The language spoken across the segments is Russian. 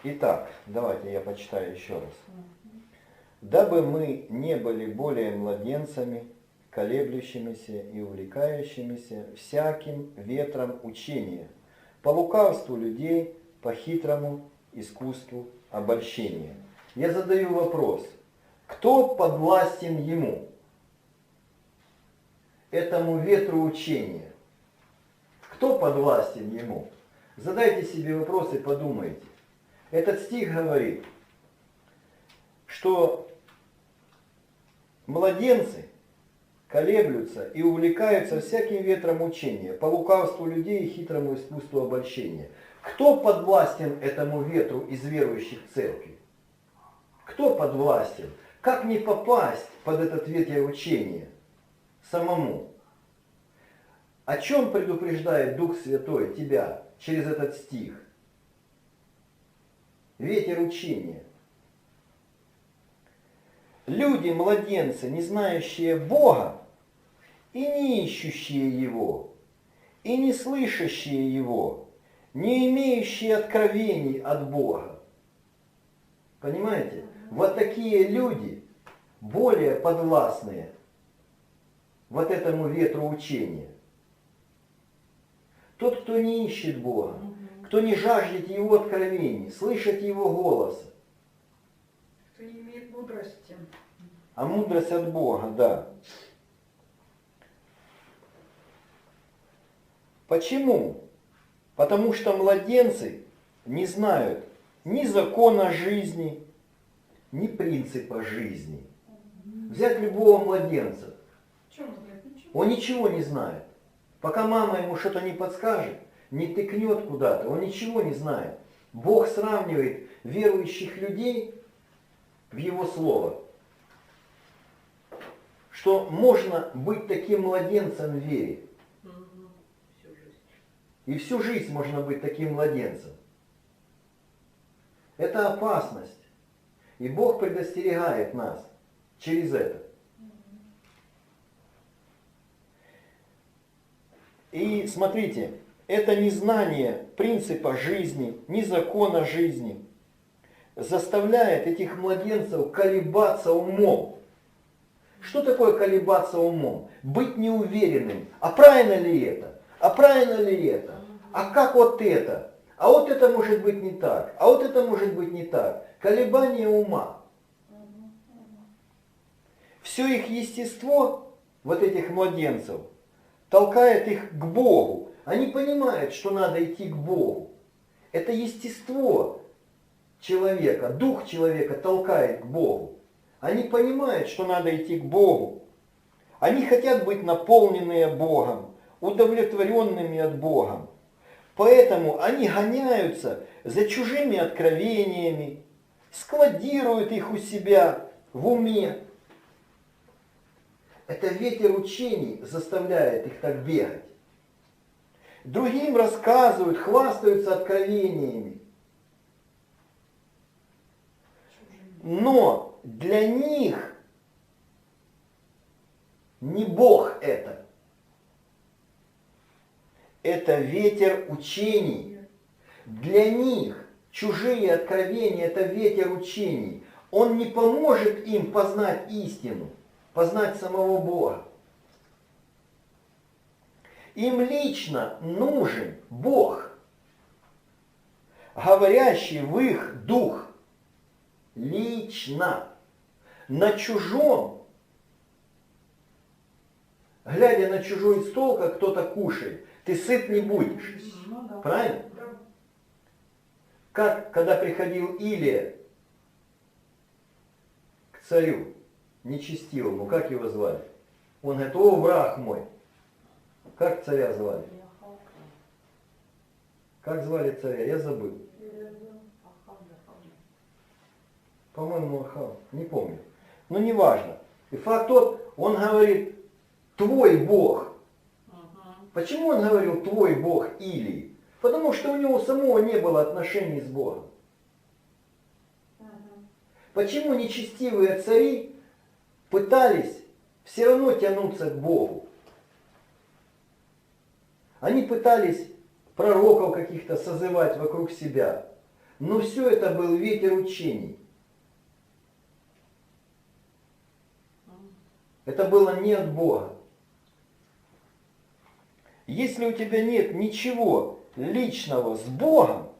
Итак, давайте я почитаю еще раз. «Дабы мы не были более младенцами, колеблющимися и увлекающимися всяким ветром учения, по лукавству людей, по хитрому искусству обольщения». Я задаю вопрос. Кто подвластен ему? Этому ветру учения. Кто подвластен ему? Задайте себе вопрос и подумайте. Этот стих говорит, что младенцы колеблются и увлекаются всяким ветром учения, по лукавству людей и хитрому искусству обольщения. Кто подвластен этому ветру из верующих в церкви? Кто подвластен? Как не попасть под этот ветер учения самому? О чем предупреждает Дух Святой тебя через этот стих? Ветер учения. Люди, младенцы, не знающие Бога и не ищущие Его, и не слышащие Его, не имеющие откровений от Бога. Понимаете? Вот такие люди более подвластные вот этому ветру учения. Тот, кто не ищет Бога, кто не жаждет Его откровений, слышать Его голоса. Кто не имеет мудрости. А мудрость от Бога, да. Почему? Потому что младенцы не знают ни закона жизни, ни принципа жизни. Взять любого младенца. Он ничего не знает. Пока мама ему что-то не подскажет, не тыкнет куда-то, он ничего не знает. Бог сравнивает верующих людей в Его Слово, что можно быть таким младенцем в вере. И всю жизнь можно быть таким младенцем. Это опасность. И Бог предостерегает нас через это. И смотрите, это незнание принципа жизни, ни закона жизни заставляет этих младенцев колебаться умом. Что такое колебаться умом? Быть неуверенным. А правильно ли это? А правильно ли это? А как вот это? А вот это может быть не так. А вот это может быть не так. Колебание ума. Все их естество, вот этих младенцев, толкает их к Богу. Они понимают, что надо идти к Богу. Это естество человека, дух человека толкает к Богу. Они понимают, что надо идти к Богу. Они хотят быть наполненные Богом, удовлетворенными от Бога. Поэтому они гоняются за чужими откровениями, складируют их у себя в уме. Это ветер учений заставляет их так бегать. Другим рассказывают, хвастаются откровениями. Но для них не Бог это. Это ветер учений. Для них чужие откровения – это ветер учений. Он не поможет им познать истину, познать самого Бога. Им лично нужен Бог, говорящий в их дух. Лично. На чужом, глядя на чужой стол, как кто-то кушает, ты сыт не будешь. Правильно? Как, когда приходил Илия к царю нечестивому, как его звали? Он говорит: о, враг мой. Как царя звали? Как звали царя? Я забыл. По-моему, Ахав. Не помню. Но не важно. И факт тот, он говорит: твой Бог. Почему он говорил твой Бог Илии? Потому что у него самого не было отношений с Богом. Почему нечестивые цари пытались все равно тянуться к Богу? Они пытались пророков каких-то созывать вокруг себя. Но все это был ветер учений. Это было не от Бога. Если у тебя нет ничего личного с Богом,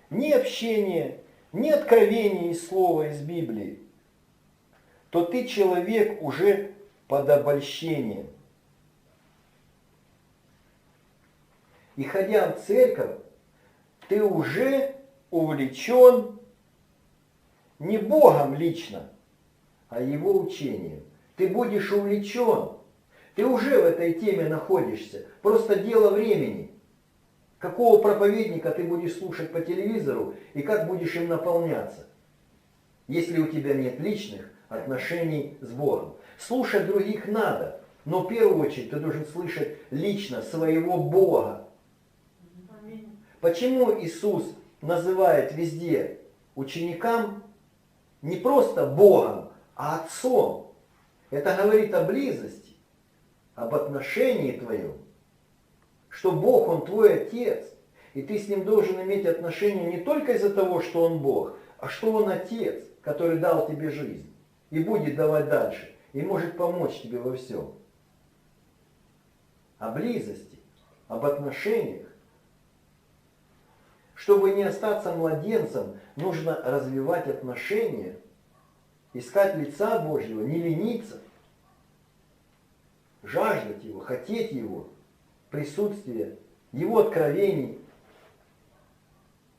ни общения, ни откровения из слова, из Библии, то ты человек уже под обольщением. И ходя в церковь, ты уже увлечен не Богом лично, а Его учением. Ты будешь увлечен. Ты уже в этой теме находишься. Просто дело времени. Какого проповедника ты будешь слушать по телевизору и как будешь им наполняться, если у тебя нет личных отношений с Богом. Слушать других надо, но в первую очередь ты должен слышать лично своего Бога. Почему Иисус называет везде ученикам не просто Богом, а Отцом? Это говорит о близости, об отношении твоем, что Бог, Он твой Отец, и ты с Ним должен иметь отношения не только из-за того, что Он Бог, а что Он Отец, который дал тебе жизнь и будет давать дальше, и может помочь тебе во всем. О близости, об отношениях. Чтобы не остаться младенцем, нужно развивать отношения, искать лица Божьего, не лениться, жаждать Его, хотеть Его, присутствия, Его откровений,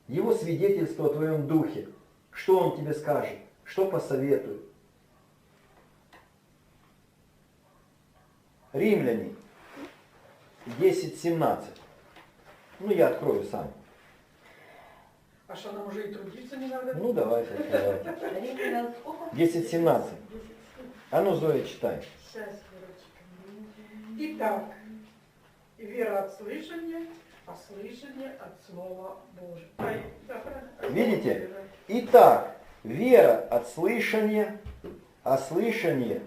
Его свидетельства о твоем духе, что Он тебе скажет, что посоветует. Римляне 10:17. Ну, я открою сам. А что, нам уже и трудиться не надо? Ну, давайте открывайте. 10:17. А ну, Зоя, читай. Сейчас, Верочка. Итак, вера от слышания, а слышание от Слова Божьего. Видите? Итак, вера от слышания, а слышание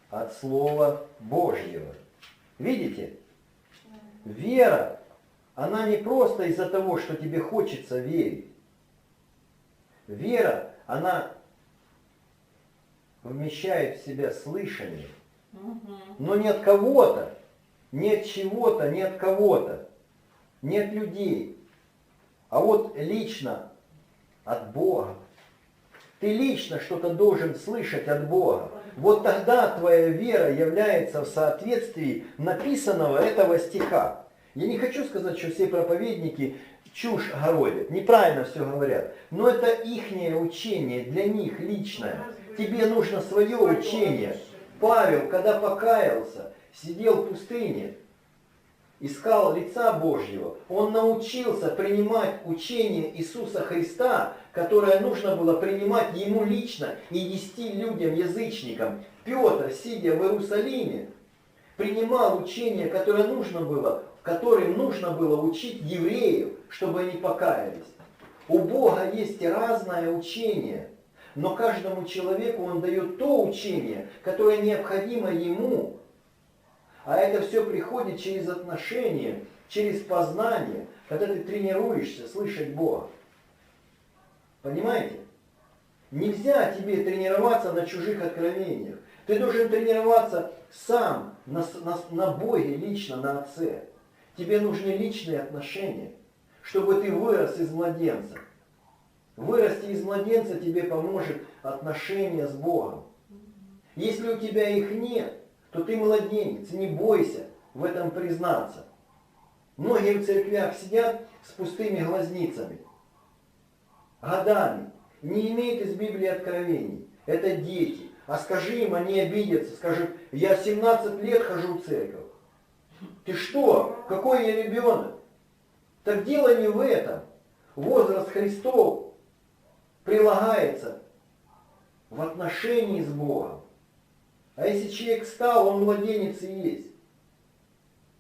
от Слова Божьего. Видите? Вера, она не просто из-за того, что тебе хочется верить. Вера, она вмещает в себя слышание. Но не от кого-то, не от чего-то, не от кого-то, не от людей, а вот лично от Бога. Ты лично что-то должен слышать от Бога. Вот тогда твоя вера является в соответствии написанного этого стиха. Я не хочу сказать, что все проповедники чушь городят, неправильно все говорят. Но это ихнее учение, для них личное. Тебе нужно свое учение. Павел, когда покаялся, сидел в пустыне, искал лица Божьего, он научился принимать учение Иисуса Христа, которое нужно было принимать ему лично и нести людям, язычникам. Петр, сидя в Иерусалиме, принимал учение, которое нужно было, которым нужно было учить евреев, чтобы они покаялись. У Бога есть разное учение, но каждому человеку Он дает то учение, которое необходимо ему. А это все приходит через отношения, через познание, когда ты тренируешься слышать Бога. Понимаете? Нельзя тебе тренироваться на чужих откровениях. Ты должен тренироваться сам на Боге, лично на Отце. Тебе нужны личные отношения, чтобы ты вырос из младенца. Вырасти из младенца тебе поможет отношение с Богом. Если у тебя их нет, то ты младенец, не бойся в этом признаться. Многие в церквях сидят с пустыми глазницами, годами, не имеют из Библии откровений. Это дети. А скажи им, они обидятся, скажут, я в 17 лет хожу в церковь. Ты что? Какой я ребенок? Так дело не в этом. Возраст Христов прилагается в отношении с Богом. А если человек стал, он младенец и есть.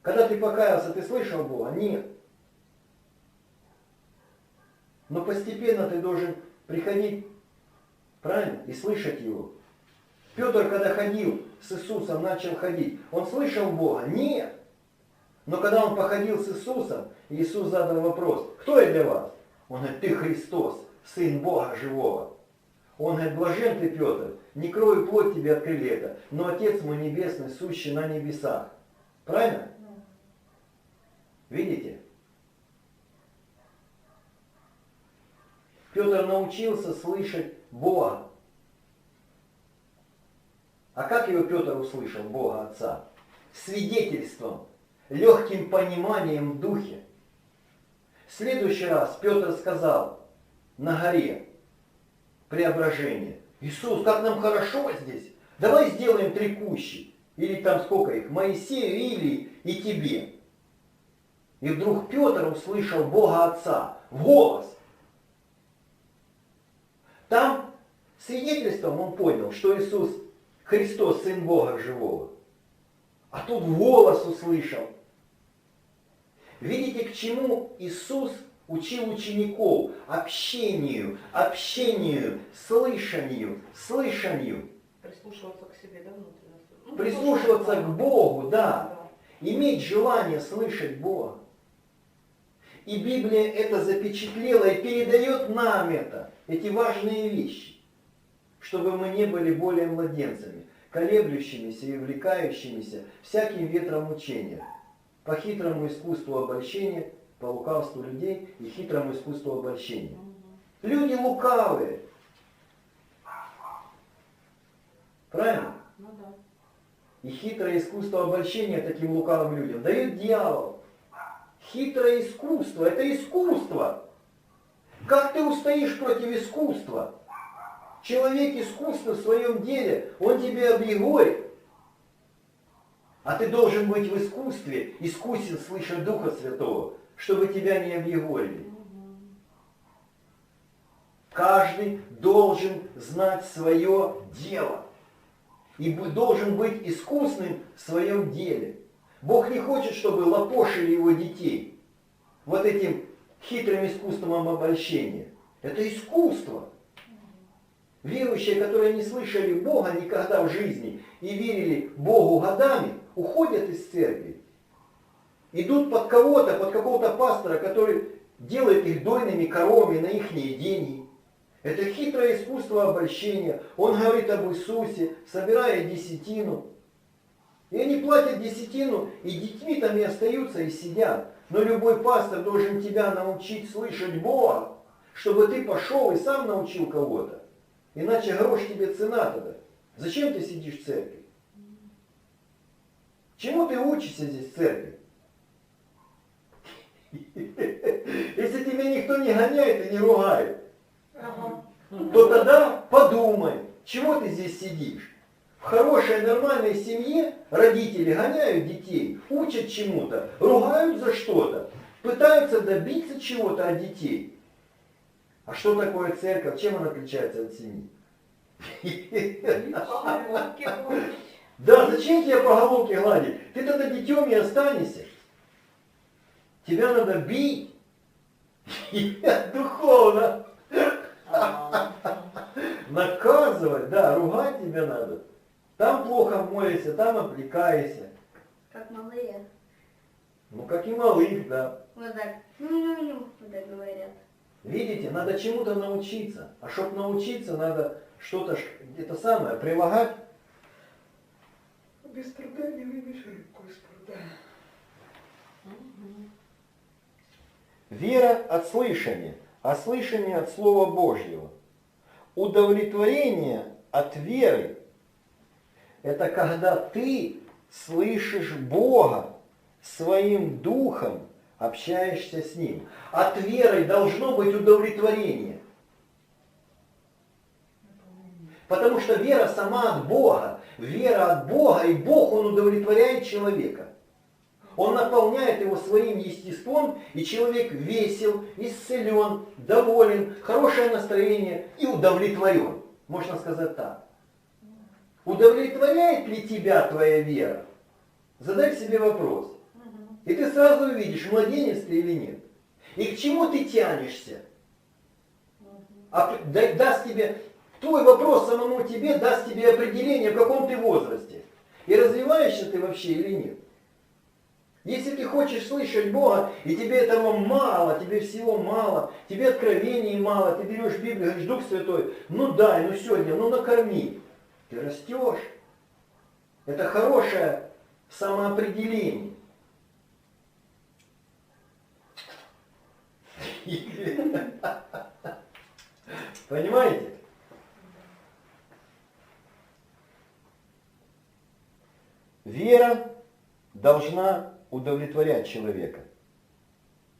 Когда ты покаялся, ты слышал Бога? Нет. Но постепенно ты должен приходить, правильно, и слышать Его. Петр, когда ходил с Иисусом, начал ходить, он слышал Бога? Нет. Но когда он походил с Иисусом, Иисус задал вопрос, кто я для вас? Он говорит, ты Христос, Сын Бога живого. Он говорит, блажен ты, Петр, не кровь и плоть тебе открыли это, но Отец мой Небесный, сущий на небесах. Правильно? Видите? Петр научился слышать Бога. А как его Петр услышал, Бога Отца? Свидетельством, легким пониманием в духе. В следующий раз Петр сказал на горе преображения: Иисус, как нам хорошо здесь, давай сделаем 3 кущи. Или там сколько их, Моисею, Илии и тебе. И вдруг Петр услышал Бога Отца в голос. Там свидетельством он понял, что Иисус Христос, Сын Бога живого. А тут в голос услышал. Видите, к чему Иисус учил учеников? Общению, слышанию. Прислушиваться к себе, да, внутренне? Прислушиваться к Богу, да. Иметь желание слышать Бога. И Библия это запечатлела и передает нам это, эти важные вещи, чтобы мы не были более младенцами, колеблющимися и увлекающимися всяким ветром учения, по хитрому искусству обольщения, по лукавству людей и хитрому искусству обольщения. Люди лукавые. Правильно? Ну да. И хитрое искусство обольщения таким лукавым людям дает дьявол. Хитрое искусство, это искусство. Как ты устоишь против искусства? Человек искусства в своем деле, он тебя объегорит. А ты должен быть в искусстве, искусен слышать Духа Святого, чтобы тебя не объегорили. Каждый должен знать свое дело. И должен быть искусным в своем деле. Бог не хочет, чтобы лопошили его детей вот этим хитрым искусством обольщения. Это искусство. Верующие, которые не слышали Бога никогда в жизни и верили Богу годами, уходят из церкви. Идут под кого-то, под какого-то пастора, который делает их дойными коровами на их деньги. Это хитрое искусство обольщения. Он говорит об Иисусе, собирая десятину. И они платят десятину, и детьми там и остаются, и сидят. Но любой пастор должен тебя научить слышать Бога, чтобы ты пошел и сам научил кого-то. Иначе грош тебе цена тогда. Зачем ты сидишь в церкви? Чему ты учишься здесь в церкви? Если тебя никто не гоняет и не ругает, то тогда подумай, чего ты здесь сидишь. В хорошей, нормальной семье родители гоняют детей, учат чему-то, ругают за что-то, пытаются добиться чего-то от детей. А что такое церковь? Чем она отличается от семьи? Да, зачем тебе по головке гладить? Ты тогда детем и останешься. Тебя надо бить. Духовно. Наказывать, да, ругать тебя надо. Там плохо молишься, там облекаешься. Как малые. Ну, как и малых, да. Вот так. Вот так говорят. Видите, надо чему-то научиться. А чтобы научиться, надо что-то, это самое, прилагать. Без труда не выбьешь рыбку из пруда. Вера от слышания, а слышание от Слова Божьего. Удовлетворение от веры – это когда ты слышишь Бога своим духом, общаешься с Ним. От веры должно быть удовлетворение. Потому что вера сама от Бога. Вера от Бога, и Бог, Он удовлетворяет человека. Он наполняет его своим естеством, и человек весел, исцелен, доволен, хорошее настроение и удовлетворен. Можно сказать так. Удовлетворяет ли тебя твоя вера? Задай себе вопрос. И ты сразу увидишь, младенец ты или нет. И к чему ты тянешься? Даст тебе, твой вопрос самому тебе даст тебе определение, в каком ты возрасте. И развиваешься ты вообще или нет. Если ты хочешь слышать Бога, и тебе этого мало, тебе всего мало, тебе откровений мало, ты берешь Библию, говоришь, Дух Святой, ну дай, ну сегодня, ну накорми. Ты растешь. Это хорошее самоопределение. Понимаете? Вера должна удовлетворять человека.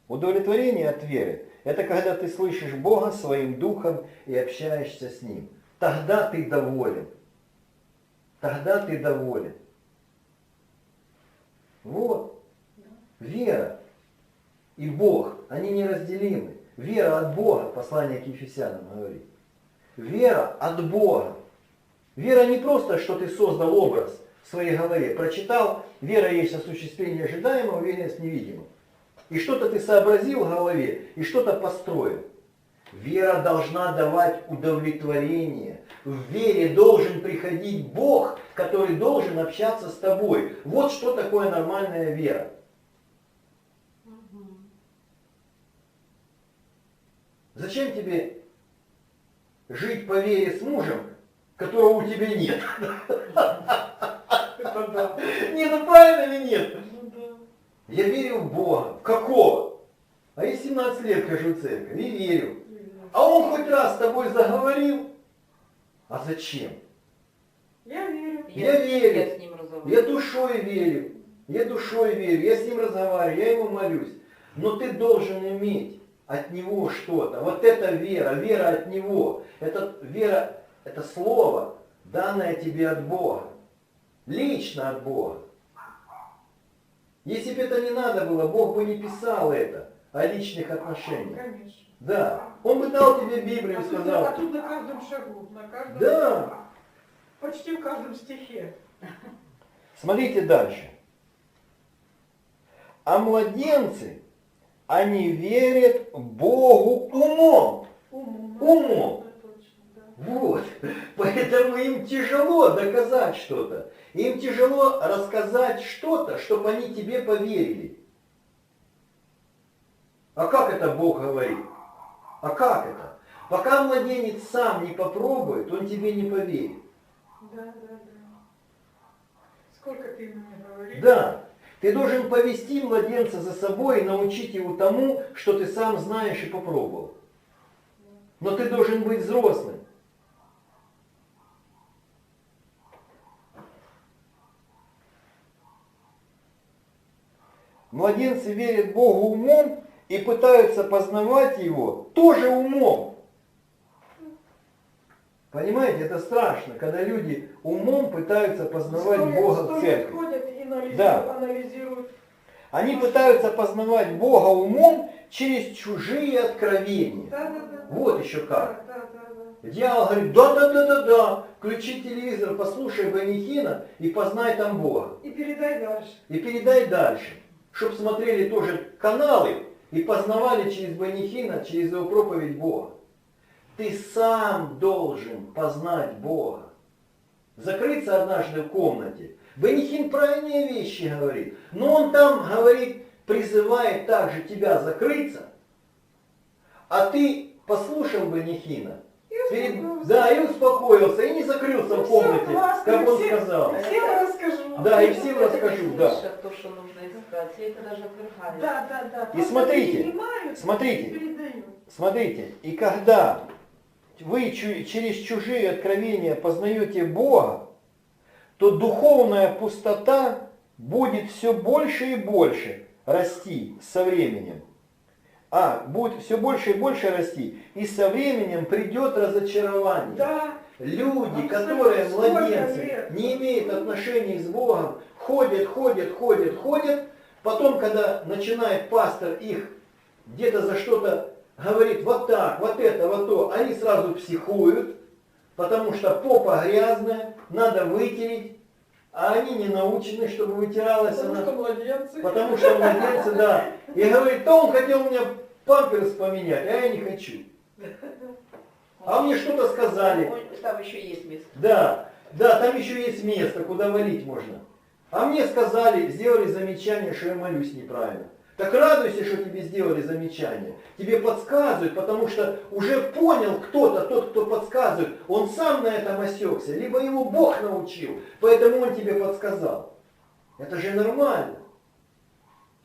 Удовлетворение от веры – это когда ты слышишь Бога своим духом и общаешься с Ним. Тогда ты доволен. Тогда ты доволен. Вот. Вера и Бог, они неразделимы. Вера от Бога, послание к Ефесянам говорит. Вера от Бога. Вера не просто, что ты создал образ в своей голове. Прочитал, вера есть осуществление ожидаемого, уверенность в невидимом. И что-то ты сообразил в голове, и что-то построил. Вера должна давать удовлетворение. В вере должен приходить Бог, который должен общаться с тобой. Вот что такое нормальная вера. Зачем тебе жить по вере с мужем, которого у тебя нет? Не, ну правильно или нет? Я верю в Бога. В какого? А я 17 лет хожу в церковь и верю. А он хоть раз с тобой заговорил? А зачем? Я верю. Я верю. Я с ним разговариваю. Я душой верю. Я душой верю. Я с ним разговариваю. Я ему молюсь. Но ты должен иметь от него что-то. Вот это вера. Вера от него. Это вера, это слово, данное тебе от Бога. Лично от Бога. Если бы это не надо было, Бог бы не писал это о личных отношениях. Конечно. Да. Он бы дал тебе Библию и сказал. А тут на каждом шагу, на каждом Да. почти в каждом стихе. Смотрите дальше. А младенцы, они верят Богу умом. Умом. Это точно, да. Вот. Поэтому им тяжело доказать что-то. Им тяжело рассказать что-то, чтобы они тебе поверили. А как это Бог говорит? А как это? Пока младенец сам не попробует, он тебе не поверит. Да. Сколько ты ему не говоришь? Да. Ты должен повести младенца за собой и научить его тому, что ты сам знаешь и попробовал. Но ты должен быть взрослым. Младенцы верят Богу умом и пытаются познавать Его тоже умом. Понимаете, это страшно, когда люди умом пытаются познавать Бога в церкви. Ходят и Да. анализируют. Они пытаются познавать Бога умом через чужие откровения. Да. Вот еще как. Да. Дьявол говорит, да, включи телевизор, послушай Ванихина и познай там Бога. И передай дальше. И передай дальше, чтобы смотрели тоже каналы и познавали через Ванихина, через его проповедь Бога. Ты сам должен познать Бога. Закрыться однажды в комнате. Ванихин правильные вещи говорит, но он там говорит, призывает также тебя закрыться, а ты послушал Ванихина, и успокоился, и не закрылся в комнате, как он сказал. Всем расскажу. Да, и всем расскажу, да. То, что нужно искать, и это даже отвергает. Да. И Просто смотрите, принимают смотрите. и передают. Смотрите, и когда вы через чужие откровения познаете Бога, то духовная пустота будет все больше и больше расти со временем. Будет все больше и больше расти, и со временем придет разочарование. Да. Люди, Абсолютно. которые Сколько младенцы, лет? не имеют отношений с Богом, ходят, потом, когда начинает пастор их где-то за что-то говорит, вот так, вот это, вот то, они сразу психуют, потому что попа грязная, надо вытереть, а они не научены, чтобы вытиралась Потому она. что младенцы. Потому что младенцы, да. И говорит, то он хотел у меня памперс поменять, а я не хочу. А мне что-то сказали. Там еще есть место. Да, там еще есть место, куда валить можно. А мне сказали, сделали замечание, что я молюсь неправильно. Так радуйся, что тебе сделали замечание. Тебе подсказывают, потому что уже понял кто-то, тот, кто подсказывает, он сам на этом осекся, либо его Бог научил, поэтому он тебе подсказал. Это же нормально.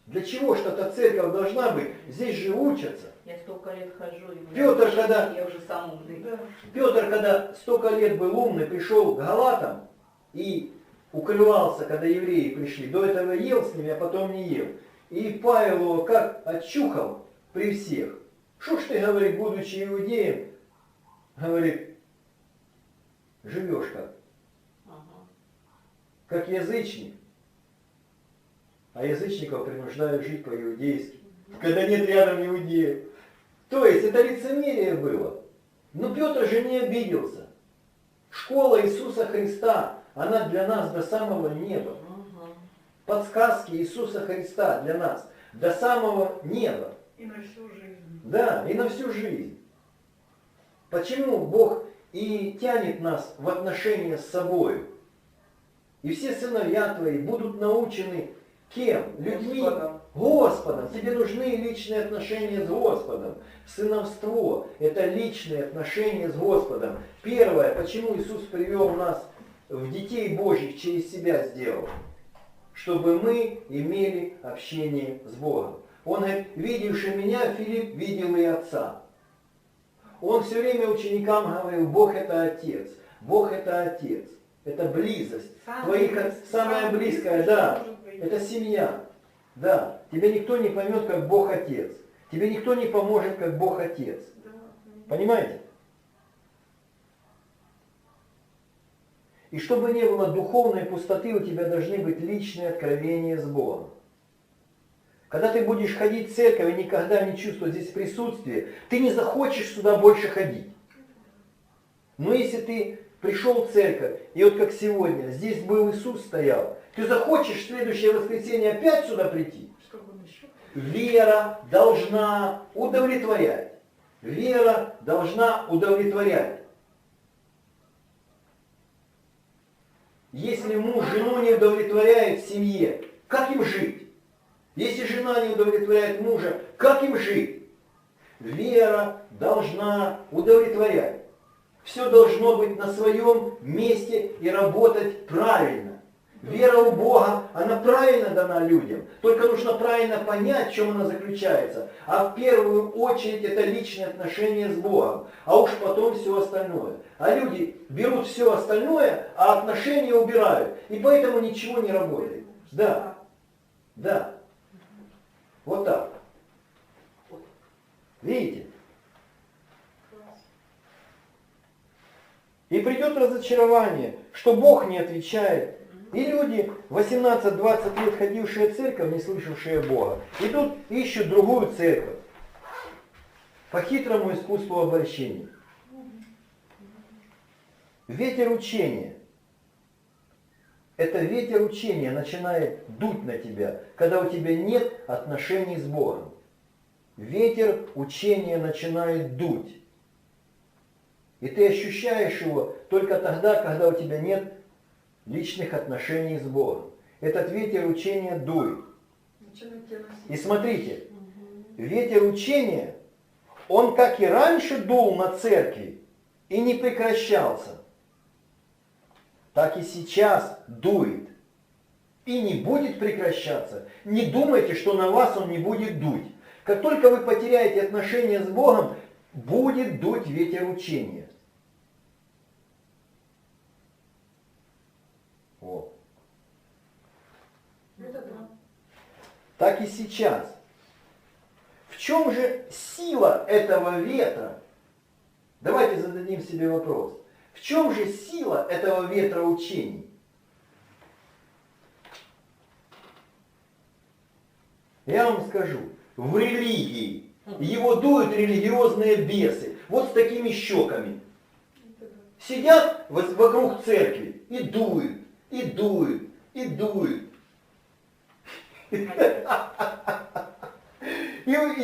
Для чего что-то церковь должна быть? Здесь же учатся. Я столько лет хожу, и Петр, когда- я уже сам умный. Петр, когда столько лет был умный, пришел к галатам и укрывался, когда евреи пришли. До этого ел с ними, а потом не ел. И Павел его как отчухал при всех. Что ж ты, говорит, будучи иудеем, говорит, живешь как? Ага. Как язычник. А язычников принуждают жить по-иудейски, когда нет рядом иудеев. То есть это лицемерие было. Но Петр же не обиделся. Школа Иисуса Христа, она для нас до самого неба. Ага. Подсказки Иисуса Христа для нас до самого неба. И на всю жизнь. Да, и на всю жизнь. Почему Бог и тянет нас в отношения с собой? И все сыновья твои будут научены кем? Людьми? Господом. Господом. Тебе нужны личные отношения с Господом. Сыновство – это личные отношения с Господом. Первое, почему Иисус привел нас в детей Божьих, через себя сделал? Чтобы мы имели общение с Богом. Он говорит, видевший меня, Филипп, видел и Отца. Он все время ученикам говорил, Бог это Отец. Бог это Отец. Это близость. Самая близкая, да. Это семья. Да. Тебя никто не поймет, как Бог Отец. Тебе никто не поможет, как Бог Отец. Понимаете? И чтобы не было духовной пустоты, у тебя должны быть личные откровения с Богом. Когда ты будешь ходить в церковь и никогда не чувствовать здесь присутствие, ты не захочешь сюда больше ходить. Но если ты пришел в церковь, и вот как сегодня, здесь был Иисус стоял, ты захочешь в следующее воскресенье опять сюда прийти? Чтобы он еще... Вера должна удовлетворять. Вера должна удовлетворять. Если муж жену не удовлетворяет в семье, как им жить? Если жена не удовлетворяет мужа, как им жить? Вера должна удовлетворять. Все должно быть на своем месте и работать правильно. Вера у Бога, она правильно дана людям. Только нужно правильно понять, в чем она заключается. А в первую очередь это личные отношения с Богом. А уж потом все остальное. А люди берут все остальное, а отношения убирают. И поэтому ничего не работает. Да. Да. Вот так. Видите? И придет разочарование, что Бог не отвечает. И люди, 18-20 лет ходившие в церковь, не слышавшие Бога, идут ищут другую церковь. По хитрому искусству обольщения. Ветер учения. Это ветер учения начинает дуть на тебя, когда у тебя нет отношений с Богом. Ветер учения начинает дуть. И ты ощущаешь его только тогда, когда у тебя нет личных отношений с Богом. Этот ветер учения дует. И смотрите, ветер учения, он как и раньше дул на церкви и не прекращался, так и сейчас дует и не будет прекращаться. Не думайте, что на вас он не будет дуть. Как только вы потеряете отношения с Богом, будет дуть ветер учения. Вот. Так и сейчас. В чем же сила этого ветра? Давайте зададим себе вопрос. В чем же сила этого ветра учений? Я вам скажу. В религии. Его дуют религиозные бесы. Вот с такими щеками. Сидят вокруг церкви и дуют, и дуют, и дуют. И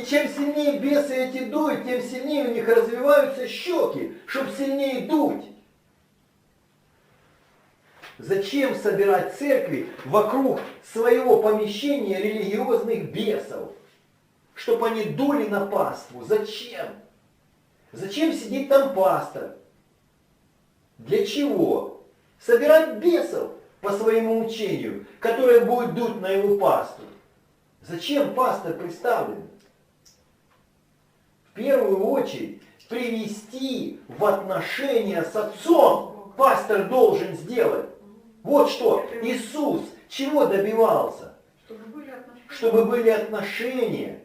чем сильнее бесы эти дуют, тем сильнее у них развиваются щеки, чтобы сильнее дуть. Зачем собирать церкви вокруг своего помещения религиозных бесов? Чтобы они дули на паству. Зачем? Зачем сидит там пастор? Для чего? Собирать бесов по своему учению, которые будут дуть на его паству. Зачем пастор представлен? В первую очередь привести в отношения с Отцом пастор должен сделать. Вот что Иисус чего добивался? Чтобы были отношения. Чтобы были отношения.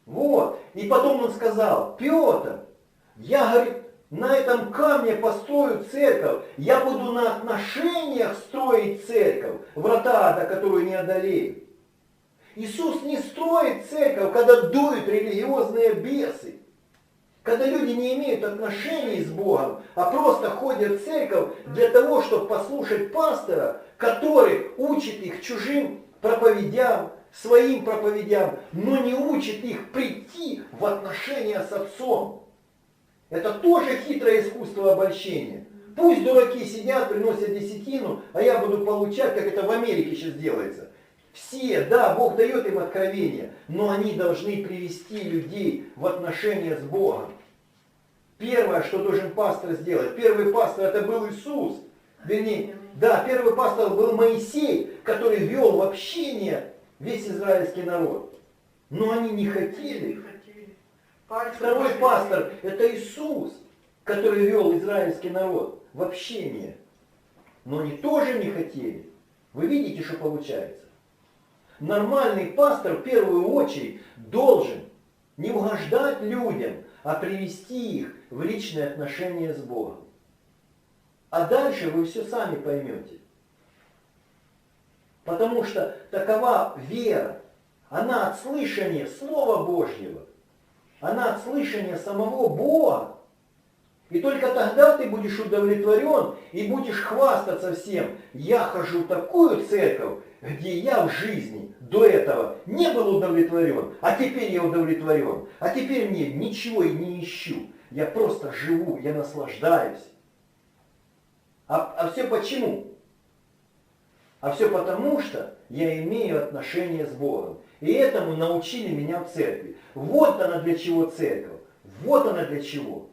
Вот. И потом он сказал: Петр, я, говорит, на этом камне построю церковь. Я буду на отношениях строить церковь. Врата ада, которую не одолеют. Иисус не строит церковь, когда дуют религиозные бесы. Когда люди не имеют отношений с Богом, а просто ходят в церковь для того, чтобы послушать пастора, который учит их чужим проповедям, своим проповедям, но не учит их прийти в отношения с Отцом. Это тоже хитрое искусство обольщения. Пусть дураки сидят, приносят десятину, а я буду получать, как это в Америке сейчас делается. Все, да, Бог дает им откровение, но они должны привести людей в отношения с Богом. Первое, что должен пастор сделать, первый пастор это был Иисус. Вернее, да, первый пастор был Моисей, который вел в общение весь израильский народ. Но они не хотели. Второй пастор это Иисус, который вел израильский народ в общение. Но они тоже не хотели. Вы видите, что получается? Нормальный пастор в первую очередь должен не угождать людям, а привести их в личные отношения с Богом. А дальше вы все сами поймете. Потому что такова вера. Она от слышания Слова Божьего. Она от слышания самого Бога. И только тогда ты будешь удовлетворен и будешь хвастаться всем. Я хожу в такую церковь, где я в жизни до этого не был удовлетворен, а теперь я удовлетворен. А теперь мне ничего и не ищу. Я просто живу, я наслаждаюсь. А все почему? А все потому, что я имею отношения с Богом. И этому научили меня в церкви. Вот она для чего церковь. Вот она для чего.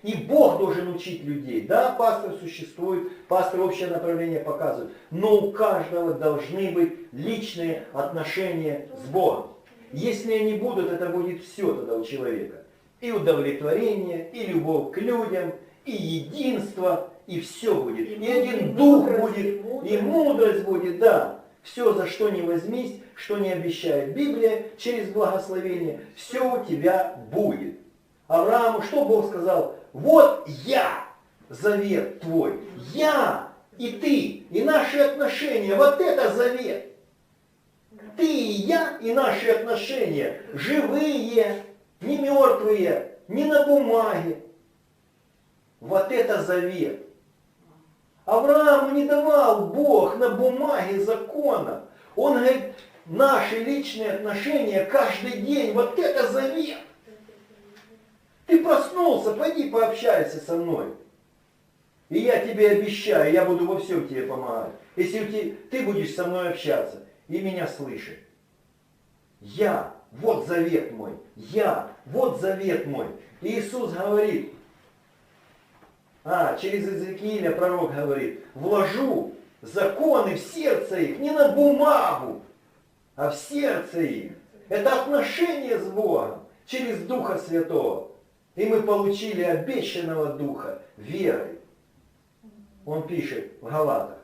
И Бог должен учить людей. Да, пастор существует, пастор общее направление показывает. Но у каждого должны быть личные отношения с Богом. Если они будут, это будет все тогда у человека. И удовлетворение, и любовь к людям, и единство, и все будет. И один дух будет, и мудрость будет, да. Все, за что не возьмись, что не обещает Библия, через благословение, все у тебя будет. Аврааму что Бог сказал? Вот я, завет твой, я и ты, и наши отношения, вот это завет. Ты и я, и наши отношения, живые, не мертвые, не на бумаге. Вот это завет. Аврааму не давал Бог на бумаге закона. Он говорит, наши личные отношения каждый день, вот это завет. Ты проснулся, пойди пообщайся со мной. И я тебе обещаю, я буду во всем тебе помогать. Если ты будешь со мной общаться и меня слышать. Я, вот завет мой. Я, вот завет мой. И Иисус говорит, через Иезекииля пророк говорит, вложу законы в сердце их, не на бумагу, а в сердце их. Это отношение с Богом через Духа Святого. И мы получили обещанного Духа верой. Он пишет в Галатах.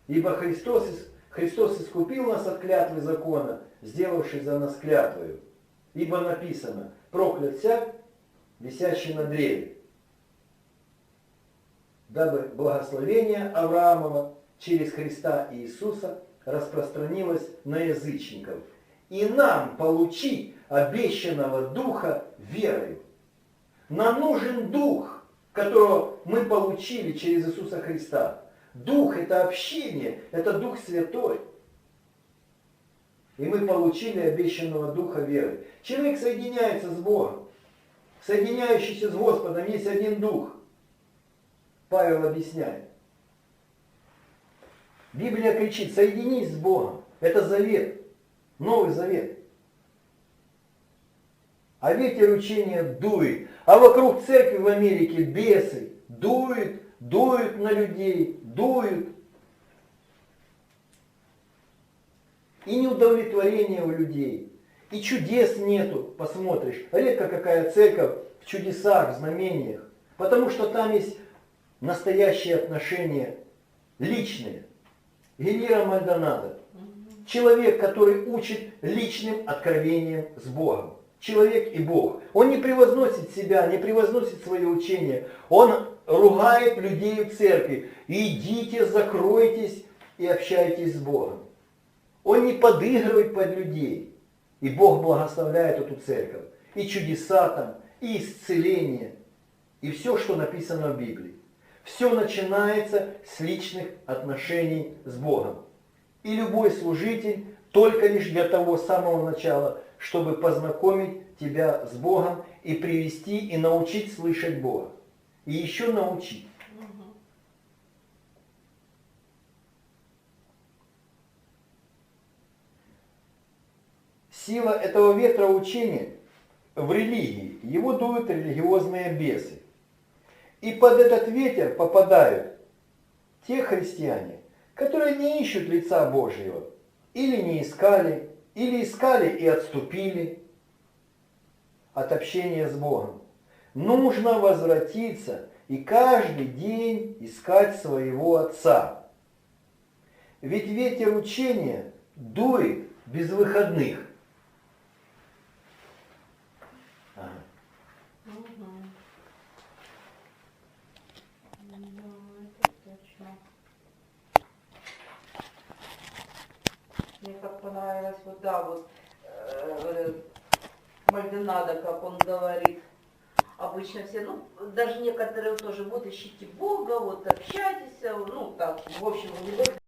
Ибо Христос искупил нас от клятвы закона, сделавший за нас клятвою. Ибо написано, проклят всяк, висящий на древе. Дабы благословение Авраамова через Христа и Иисуса распространилось на язычников. И нам получить обещанного Духа верою. Нам нужен Дух, которого мы получили через Иисуса Христа. Дух – это общение, это Дух Святой. И мы получили обещанного Духа верой. Человек соединяется с Богом. Соединяющийся с Господом есть один Дух. Павел объясняет. Библия кричит, соединись с Богом. Это завет, Новый Завет. А ветер учения дует. А вокруг церкви в Америке бесы дуют на людей, дуют. И неудовлетворение у людей. И чудес нету, посмотришь. Редко какая церковь в чудесах, в знамениях. Потому что там есть настоящие отношения, личные. Генера Мальдонадо. Человек, который учит личным откровением с Богом. Человек и Бог. Он не превозносит себя, не превозносит свои учения. Он ругает людей в церкви. Идите, закройтесь и общайтесь с Богом. Он не подыгрывает под людей. И Бог благословляет эту церковь. И чудеса там, и исцеление. И все, что написано в Библии. Все начинается с личных отношений с Богом. И любой служитель только лишь для того самого начала, чтобы познакомить тебя с Богом и привести и научить слышать Бога. И еще научить. Сила этого ветра учения в религии. Его дуют религиозные бесы. И под этот ветер попадают те христиане, которые не ищут лица Божьего, или не искали, или искали и отступили от общения с Богом. Нужно возвратиться и каждый день искать своего Отца. Ведь ветер учения дует без выходных. Мне так понравилось, вот да, вот Мальдонадо, как он говорит. Обычно все, ну, даже некоторые тоже, вот ищите Бога, вот общайтесь, ну, так, в общем, в любых